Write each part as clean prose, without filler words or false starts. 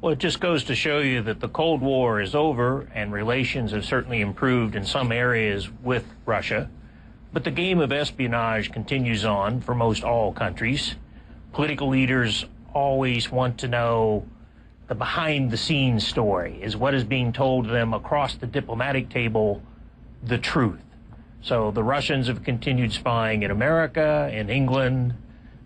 Well, it just goes to show you that the Cold War is over and relations have certainly improved in some areas with Russia. But the game of espionage continues on for most all countries. Political leaders always want to know the behind-the-scenes story. Is what is being told to them across the diplomatic table the truth? So the Russians have continued spying in America, in England.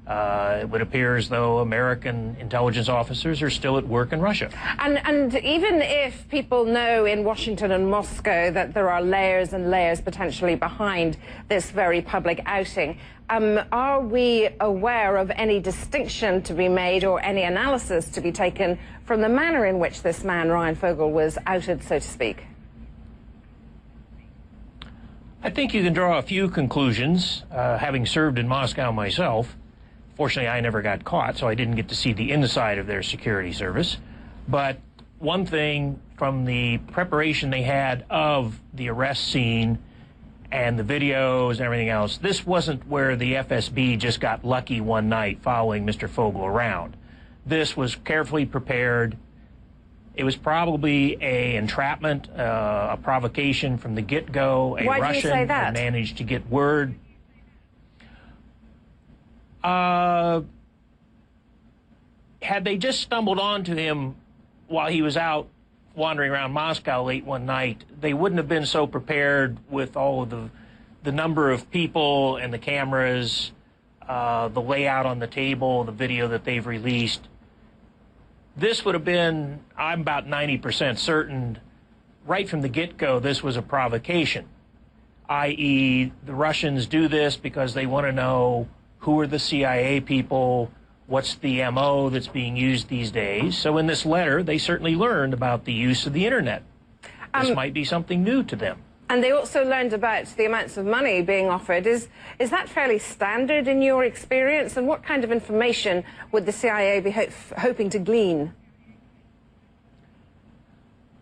It would appear as though American intelligence officers are still at work in Russia. And even if people know in Washington and Moscow that there are layers and layers potentially behind this very public outing, are we aware of any distinction to be made or any analysis to be taken from the manner in which this man, Ryan Fogel, was outed, so to speak? I think you can draw a few conclusions, having served in Moscow myself. Fortunately, I never got caught, so I didn't get to see the inside of their security service. But one thing from the preparation they had of the arrest scene and the videos and everything else, this wasn't where the FSB just got lucky one night following Mr. Fogel around. This was carefully prepared. It was probably an entrapment, a provocation from the get-go. Why do you say that? Had managed to get word. Had they just stumbled onto him while he was out wandering around Moscow late one night, they wouldn't have been so prepared with all of the number of people and the cameras, the layout on the table, the video that they've released. This would have been, I'm about 90% certain, right from the get-go, this was a provocation, i.e. the Russians do this because they want to know who are the CIA people, what's the MO that's being used these days. So in this letter, they certainly learned about the use of the Internet. This might be something new to them. And they also learned about the amounts of money being offered. Is that fairly standard in your experience? And what kind of information would the CIA be hoping to glean?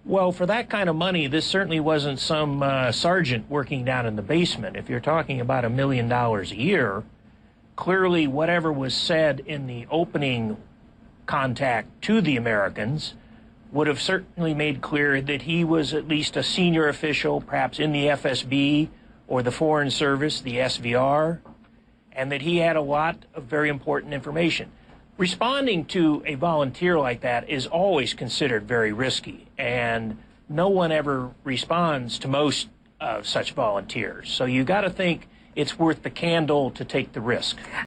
Well, for that kind of money, this certainly wasn't some sergeant working down in the basement. If you're talking about $1 million a year, clearly whatever was said in the opening contact to the Americans would have certainly made clear that he was at least a senior official, perhaps in the FSB or the Foreign Service, the SVR, and that he had a lot of very important information. Responding to a volunteer like that is always considered very risky, and no one ever responds to most of such volunteers. So you got to think it's worth the candle to take the risk.